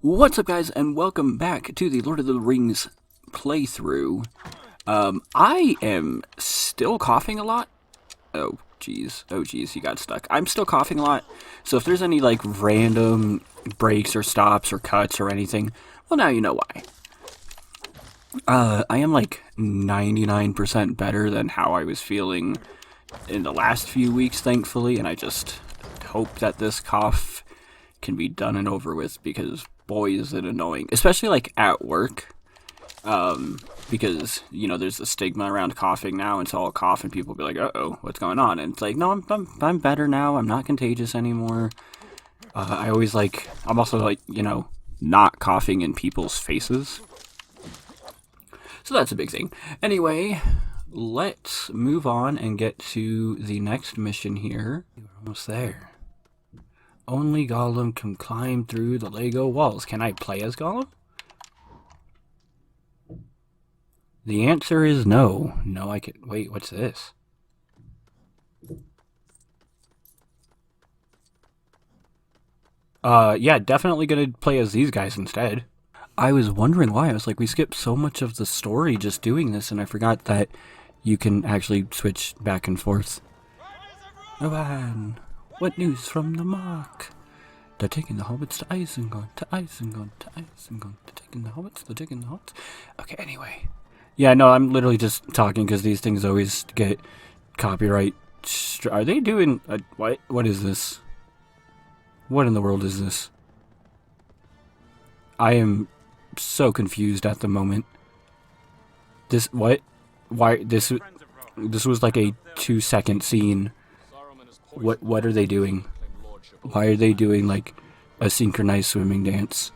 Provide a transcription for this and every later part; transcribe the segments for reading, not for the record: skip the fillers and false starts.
What's up, guys, and welcome back to the Lord of the Rings playthrough. I am still coughing a lot. Oh, jeez. Oh, jeez, you got stuck. I'm still coughing a lot, so if there's any, like, random breaks or stops or cuts or anything, well, now you know why. I am, like, 99% better than how I was feeling in the last few weeks, thankfully, and I just hope that this cough can be done and over with, because boy is it annoying, especially like at work, because there's a stigma around coughing now, and so I'll cough and people will be like, uh-oh, what's going on? And it's like, no, I'm better now, I'm not contagious anymore. I'm also like, not coughing in people's faces, so that's a big thing. Anyway, let's move on and get to the next mission here. We're almost there. Only Gollum can climb through the Lego walls. Can I play as Gollum? The answer is no. No, I can. Wait, what's this? Yeah, definitely gonna play as these guys instead. I was wondering why. I was like, we skipped so much of the story just doing this, and I forgot that you can actually switch back and forth. Oh, man. What news from the Mark? They're taking the hobbits to Isengard, to Isengard, to Isengard. They're taking the hobbits, they're taking the hobbits. Okay, anyway. Yeah, no, I'm literally just talking because these things always get copyright. Are they doing... what? What is this? What in the world is this? I am so confused at the moment. This... what? Why... This was like a 2-second scene. What are they doing? Why are they doing, like, a synchronized swimming dance?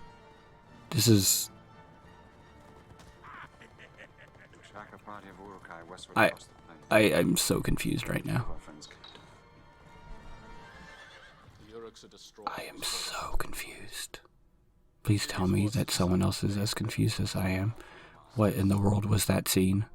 This is... I'm so confused right now. I am so confused. Please tell me that someone else is as confused as I am. What in the world was that scene?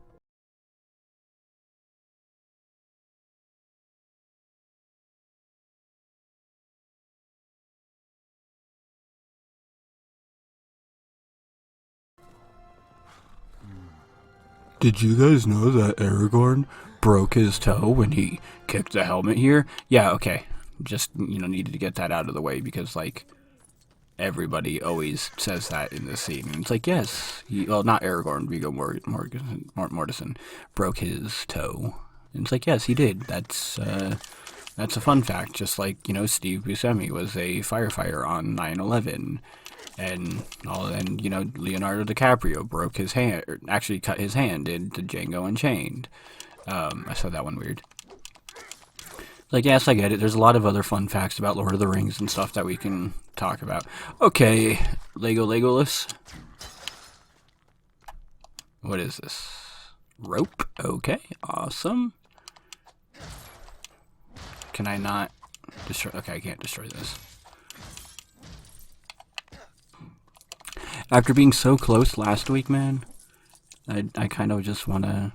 Did you guys know that Aragorn broke his toe when he kicked the helmet here? Yeah, okay. Just, needed to get that out of the way because, like, everybody always says that in this scene. And it's like, yes, well, not Aragorn, Viggo Mortensen broke his toe. And it's like, yes, he did. That's a fun fact. Just like, Steve Buscemi was a firefighter on 9/11. And Leonardo DiCaprio broke his hand, or actually cut his hand into Django Unchained. I said that one weird. Like, yes, I get it. There's a lot of other fun facts about Lord of the Rings and stuff that we can talk about. Okay, Legolas. What is this? Rope. Okay, awesome. Can I not destroy? Okay, I can't destroy this. After being so close last week, man, I kind of just want to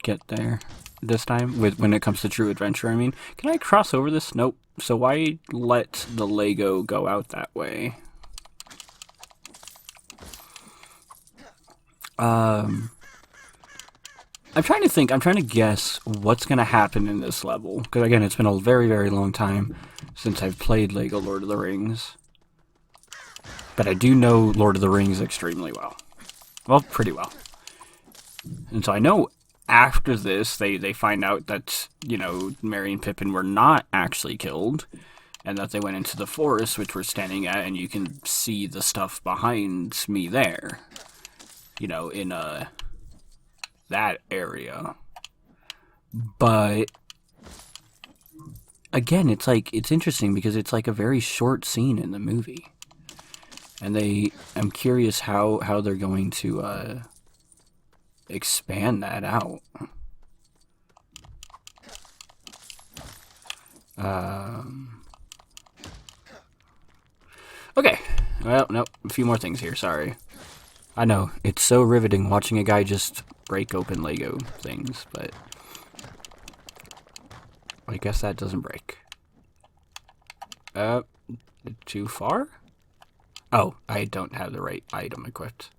get there this time when it comes to true adventure. I mean, can I cross over this? Nope. So why let the Lego go out that way? I'm trying to think. I'm trying to guess what's going to happen in this level. Because, again, it's been a very, very long time since I've played Lego Lord of the Rings. But I do know Lord of the Rings extremely well. Well, pretty well. And so I know after this, they find out that, Merry and Pippin were not actually killed. And that they went into the forest, which we're standing at, and you can see the stuff behind me there. In that area. But again, it's interesting because it's like a very short scene in the movie. And I'm curious how they're going to expand that out. Okay. Well, nope. A few more things here. Sorry. I know. It's so riveting watching a guy just break open Lego things, but I guess that doesn't break. Too far? Oh, I don't have the right item equipped.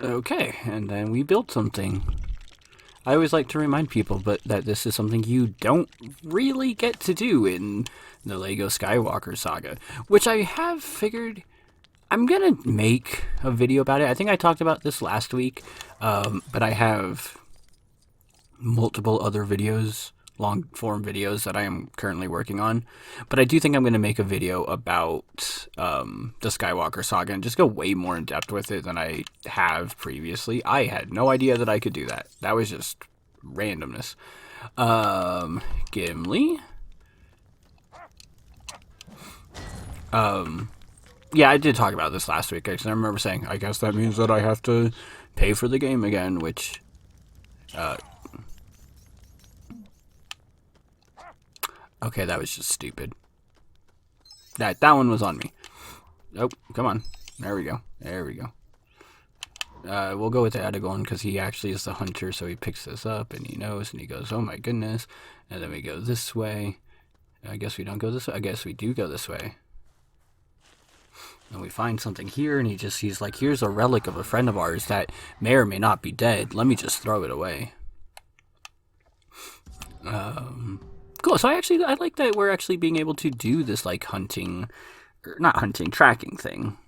Okay, and then we built something. I always like to remind people that this is something you don't really get to do in the LEGO Skywalker Saga, which I have figured I'm gonna make a video about it. I think I talked about this last week, but I have multiple other videos, long form videos that I am currently working on. But I do think I'm going to make a video about the Skywalker Saga and just go way more in depth with it than I have previously. I had no idea that I could do that. That was just randomness. Gimli. Yeah, I did talk about this last week. I remember saying, I guess that means that I have to pay for the game again, which... Okay, that was just stupid. That one was on me. Oh, come on. There we go. There we go. We'll go with the Aragorn because he actually is the hunter, so he picks this up and he knows and he goes, oh my goodness. And then we go this way. I guess we don't go this way. I guess we do go this way. And we find something here and he's like, here's a relic of a friend of ours that may or may not be dead. Let me just throw it away. Cool. So I like that we're actually being able to do this like hunting, or not hunting, tracking thing.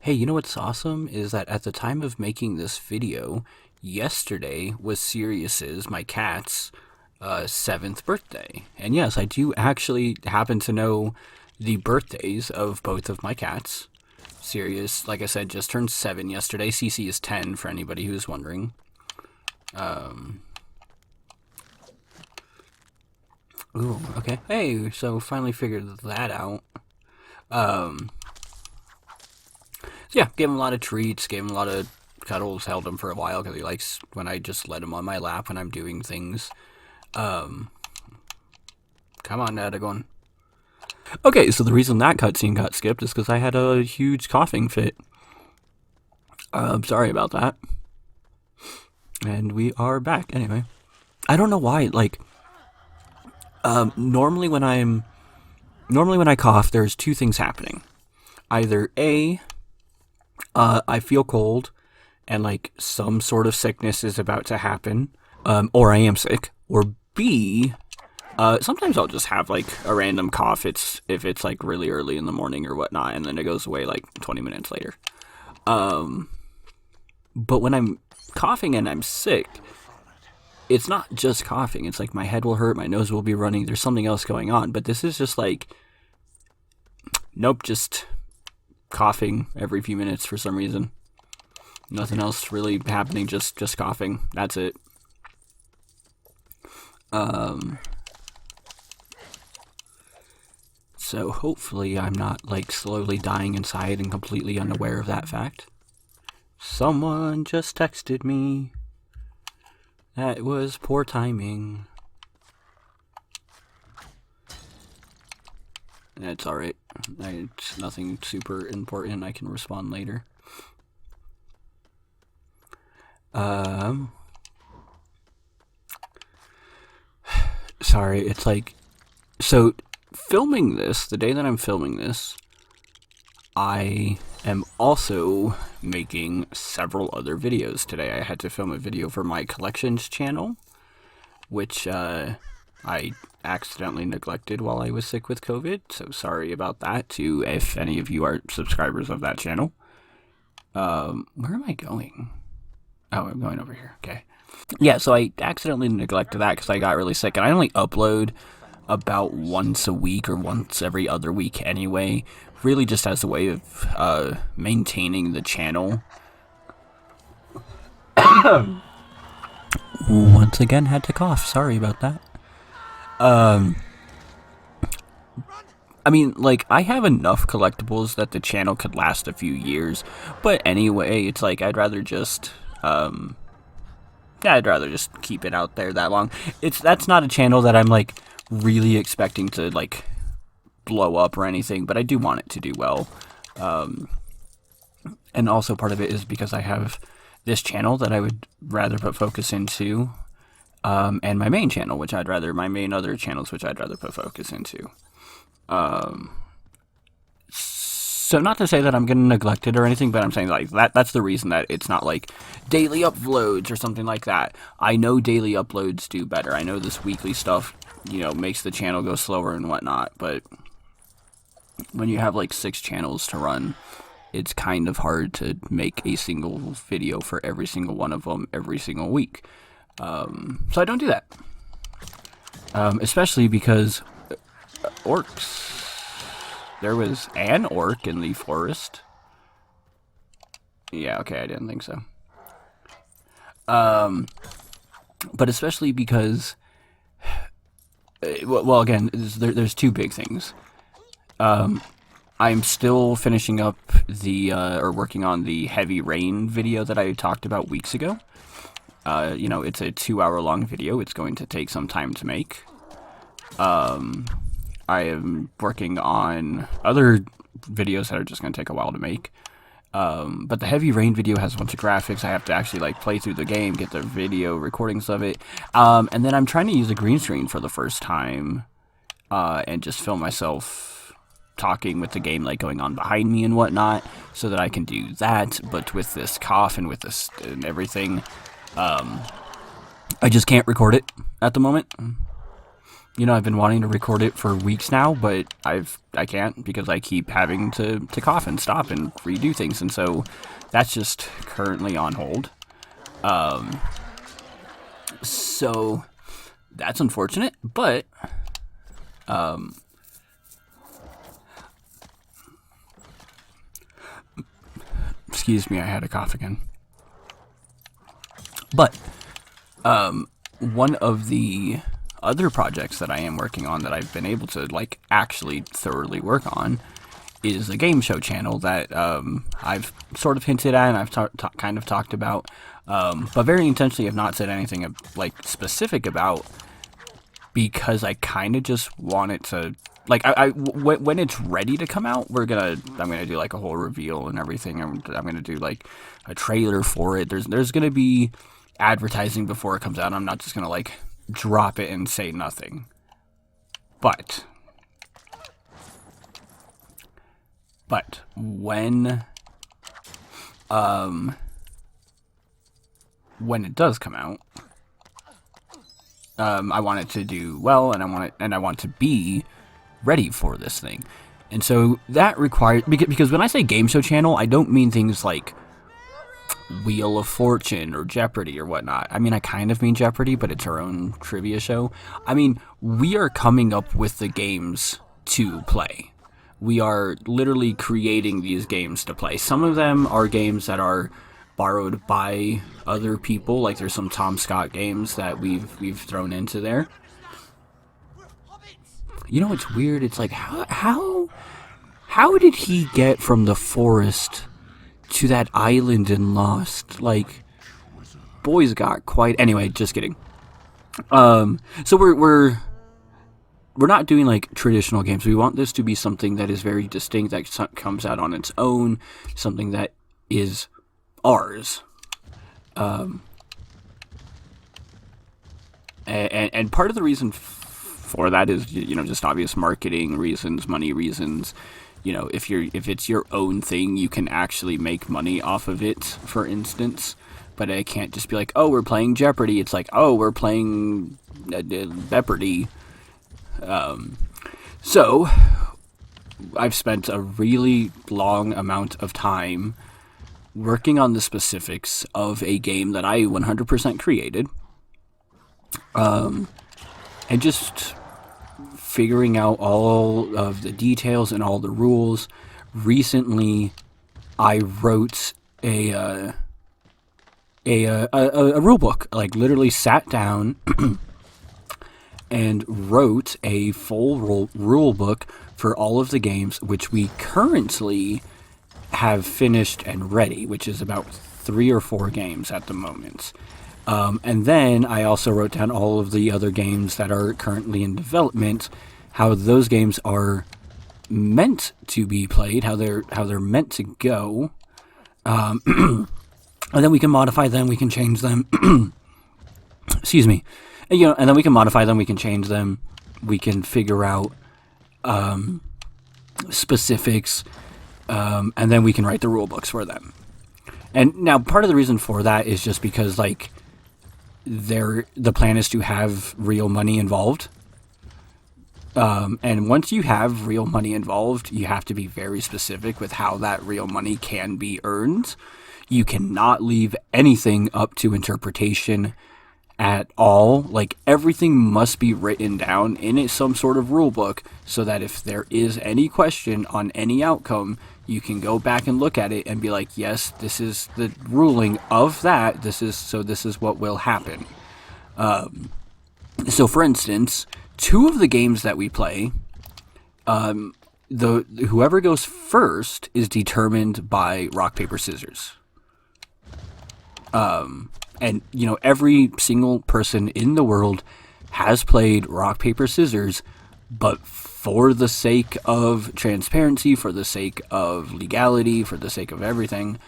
Hey, you know what's awesome is that at the time of making this video, yesterday was Sirius's, my cat's, 7th birthday. And yes, I do actually happen to know the birthdays of both of my cats. Sirius, like I said, just turned 7 yesterday. Cece is 10 for anybody who's wondering. Ooh, okay. Hey, so finally figured that out. So yeah, gave him a lot of treats, gave him a lot of cuddles, held him for a while because he likes when I just let him on my lap when I'm doing things. Come on, Aragorn. Okay, so the reason that cutscene got skipped is because I had a huge coughing fit. Sorry about that. And we are back. Anyway, I don't know why. Like, normally when I cough, there's two things happening. Either A, I feel cold, and like some sort of sickness is about to happen, or I am sick. Or B, sometimes I'll just have like a random cough. If it's like really early in the morning or whatnot, and then it goes away like 20 minutes later. But when I'm coughing and I'm sick, it's not just coughing. It's like my head will hurt, my nose will be running. There's something else going on. But this is just like, nope, just coughing every few minutes for some reason. Nothing else really happening, just coughing. That's it. So hopefully I'm not like slowly dying inside and completely unaware of that fact. Someone just texted me. That was poor timing. It's alright. It's nothing super important. I can respond later. Sorry, it's like... So, filming this, the day that I'm filming this, I am also making several other videos today. I had to film a video for my collections channel, which I accidentally neglected while I was sick with COVID, so sorry about that to if any of you are subscribers of that channel. Where am I going? Oh, I'm going over here. Okay. Yeah, so I accidentally neglected that because I got really sick, and I only upload about once a week or once every other week anyway, really just as a way of maintaining the channel. Once again had to cough, sorry about that. I mean, like, I have enough collectibles that the channel could last a few years, but anyway, it's like, I'd rather just keep it out there that long. That's not a channel that I'm, like, really expecting to, like, blow up or anything, but I do want it to do well. And also part of it is because I have this channel that I would rather put focus into, and my main channel, my main other channels, which I'd rather put focus into. So not to say that I'm going to neglect it or anything, but I'm saying like that's the reason that it's not like daily uploads or something like that. I know daily uploads do better. I know this weekly stuff, makes the channel go slower and whatnot, but when you have like 6 channels to run, it's kind of hard to make a single video for every single one of them every single week. So I don't do that. Especially because orcs. There was an orc in the forest. Yeah, okay, I didn't think so. But especially because, well, again, there's 2 big things. I'm still finishing up or working on the heavy rain video that I talked about weeks ago. It's a 2-hour-long video. It's going to take some time to make. I am working on other videos that are just going to take a while to make. But the heavy rain video has a bunch of graphics. I have to actually play through the game, get the video recordings of it. And then I'm trying to use a green screen for the first time, and just film myself talking with the game going on behind me and whatnot, so that I can do that. But with this cough and with this and everything, I just can't record it at the moment. I've been wanting to record it for weeks now, but I can't because I keep having to cough and stop and redo things, and so that's just currently on hold. So that's unfortunate, but excuse me, I had a cough again. But one of the other projects that I am working on that I've been able to actually thoroughly work on is a game show channel that I've sort of hinted at and I've kind of talked about, but very intentionally have not said anything specific about, because I kind of just want it to when it's ready to come out, I'm gonna do a whole reveal and everything. I'm gonna do a trailer for it. There's gonna be advertising before it comes out. I'm not just gonna drop it and say nothing. But when it does come out, I want it to do well, and I want to be ready for this thing. And so that requires, because when I say game show channel, I don't mean things like Wheel of Fortune or Jeopardy or whatnot. I mean, I kind of mean Jeopardy, but it's our own trivia show. I mean, we are coming up with the games to play. We are literally creating these games to play. Some of them are games that are borrowed by other people. There's some Tom Scott games that we've thrown into there. It's weird. It's how did he get from the forest to that island in Lost? Boys got quite... Anyway, just kidding. So we're not doing traditional games. We want this to be something that is very distinct, that comes out on its own, something that is ours. And part of the reason for that is, just obvious marketing reasons, money reasons. If it's your own thing, you can actually make money off of it, for instance. But I can't just be oh, we're playing Jeopardy. It's oh, we're playing Jeopardy. So I've spent a really long amount of time working on the specifics of a game that I 100% created. And just figuring out all of the details and all the rules. Recently, I wrote a rule book. Literally sat down and wrote a full rule book for all of the games, which we currently have finished and ready, which is about 3 or 4 games at the moment. And then I also wrote down all of the other games that are currently in development, how those games are meant to be played, how they're meant to go. And then we can modify them, we can change them. Excuse me. And then we can modify them, we can change them, we can figure out specifics, and then we can write the rule books for them. And now part of the reason for that is just because like the plan is to have real money involved. And once you have real money involved, you have to be very specific with how that real money can be earned. You cannot leave anything up to interpretation at all. Like, everything must be written down in some sort of rule book so that if there is any question on any outcome, you can go back and look at it and be like, yes, this is the ruling of that. This is what will happen. So for instance, 2 of the games that we play, whoever goes first is determined by rock, paper, scissors. And, every single person in the world has played rock, paper, scissors, but for the sake of transparency, for the sake of legality, for the sake of everything,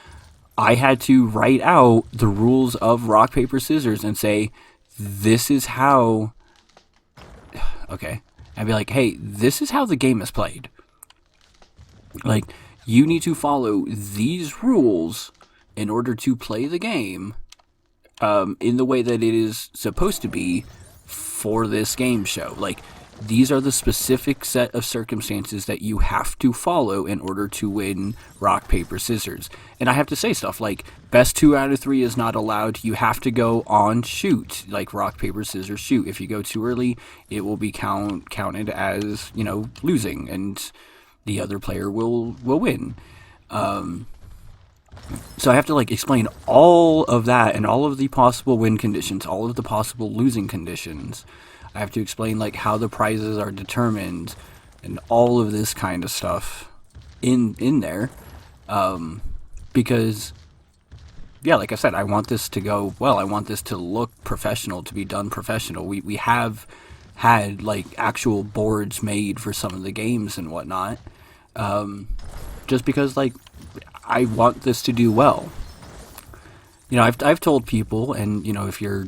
I had to write out the rules of rock, paper, scissors and say, this is how... Okay. I'd be like, hey, this is how the game is played. Like, you need to follow these rules in order to play the game in the way that it is supposed to be for this game show. Like, these are the specific set of circumstances that you have to follow in order to win rock, paper, scissors. And I have to say stuff like, best 2 out of 3 is not allowed. You have to go on shoot, like rock, paper, scissors, shoot. If you go too early, it will be counted as, losing, and the other player will win. So I have to explain all of that and all of the possible win conditions, all of the possible losing conditions. I have to explain how the prizes are determined and all of this kind of stuff in there. Because, yeah, like I said, I want this to go well. I want this to look professional, to be done professional. We have had actual boards made for some of the games and whatnot. Just because I want this to do well. I've told people, and if you're,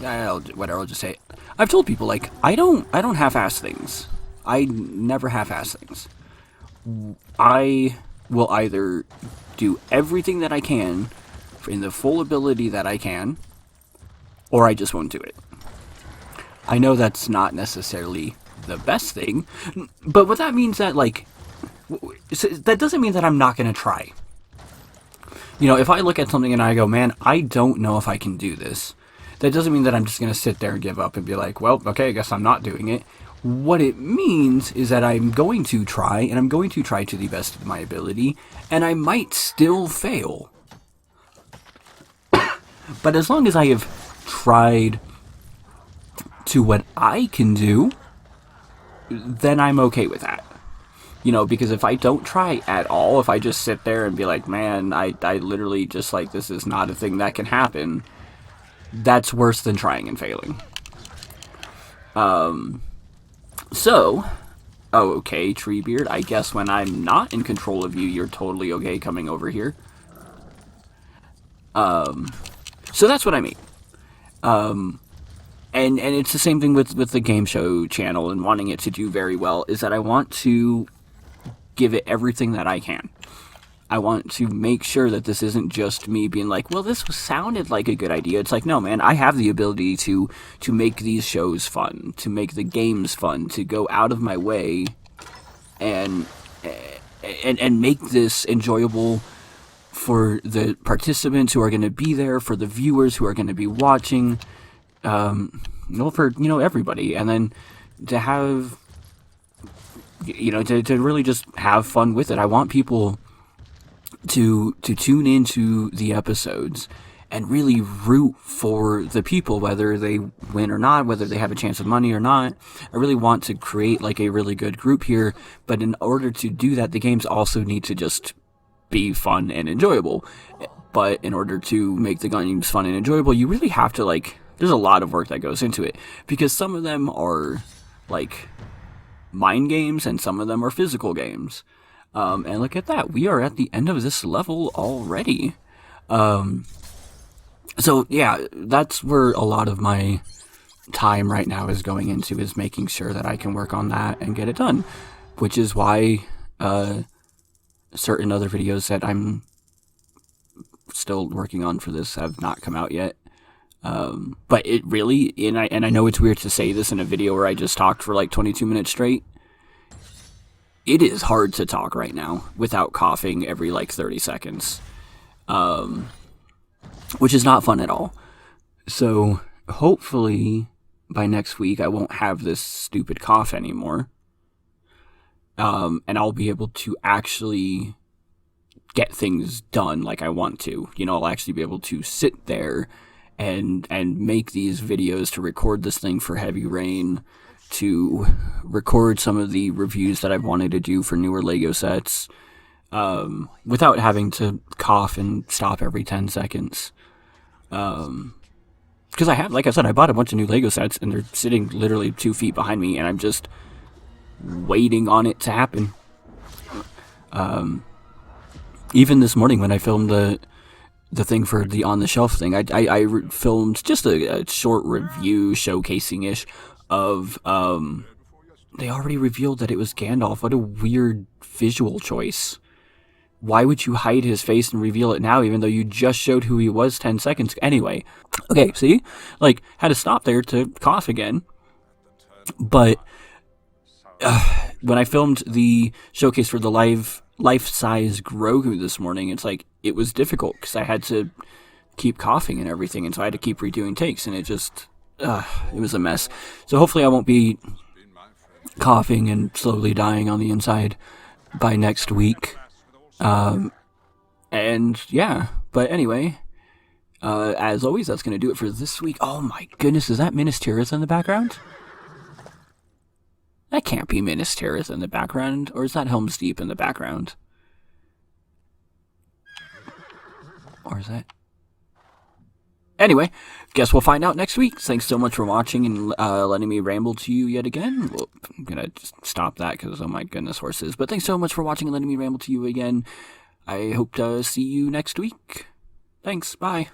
I'll just say it. I've told people I don't half-ass things. I never half-ass things. I will either do everything that I can in the full ability that I can, or I just won't do it. I know that's not necessarily the best thing, but what that means that that doesn't mean that I'm not going to try. If I look at something and I go, man, I don't know if I can do this, that doesn't mean that I'm just going to sit there and give up and be like, well, okay, I guess I'm not doing it. What it means is that I'm going to try, and I'm going to try to the best of my ability, and I might still fail. But as long as I have tried to what I can do, then I'm okay with that. Because if I don't try at all, if I just sit there and be like, man, I literally just this is not a thing that can happen, that's worse than trying and failing. Okay, Treebeard, I guess when I'm not in control of you, you're totally okay coming over here. So that's what I mean. And it's the same thing with the game show channel and wanting it to do very well, is that I want to give it everything that I can. I want to make sure that this isn't just me being like, well, this sounded like a good idea. It's like, no, man, I have the ability to make these shows fun, to make the games fun, to go out of my way and make this enjoyable for the participants who are going to be there, for the viewers who are going to be watching, for, everybody. And then to have, to really just have fun with it. I want people to tune into the episodes and really root for the people, whether they win or not, whether they have a chance of money or not. I really want to create a really good group here, but in order to do that, the games also need to just be fun and enjoyable. But in order to make the games fun and enjoyable, you really have to there's a lot of work that goes into it, because some of them are mind games and some of them are physical games. And look at that, we are at the end of this level already. So yeah, that's where a lot of my time right now is going into, is making sure that I can work on that and get it done, which is why certain other videos that I'm still working on for this have not come out yet. But it really, and I know it's weird to say this in a video where I just talked for like 22 minutes straight. It is hard to talk right now without coughing every like 30 seconds, which is not fun at all. So hopefully by next week I won't have this stupid cough anymore, and I'll be able to actually get things done like I want to. You know, I'll actually be able to sit there and make these videos, to record this thing for Heavy Rain, to record some of the reviews that I've wanted to do for newer Lego sets, without having to cough and stop every 10 seconds. Because I have, like I said, I bought a bunch of new Lego sets, and they're sitting literally 2 feet behind me, and I'm just waiting on it to happen. Even this morning when I filmed the thing for the on the shelf thing, I filmed just a short review showcasing-ish of, they already revealed that it was Gandalf. What a weird visual choice. Why would you hide his face and reveal it now, even though you just showed who he was 10 seconds? Anyway, okay, see? Like, had to stop there to cough again. But when I filmed the showcase for the life-size Grogu this morning, it's like, it was difficult because I had to keep coughing and everything, and so I had to keep redoing takes, and it just, it was a mess. So hopefully I won't be coughing and slowly dying on the inside by next week. And yeah, but anyway, as always, that's going to do it for this week. Oh my goodness, is that Minas Tirith in the background? That can't be Minas Tirith in the background, or is that Helm's Deep in the background? Or is that... Anyway, guess we'll find out next week. Thanks so much for watching and letting me ramble to you yet again. Well, I'm going to just stop that because, oh my goodness, horses. But thanks so much for watching and letting me ramble to you again. I hope to see you next week. Thanks, bye.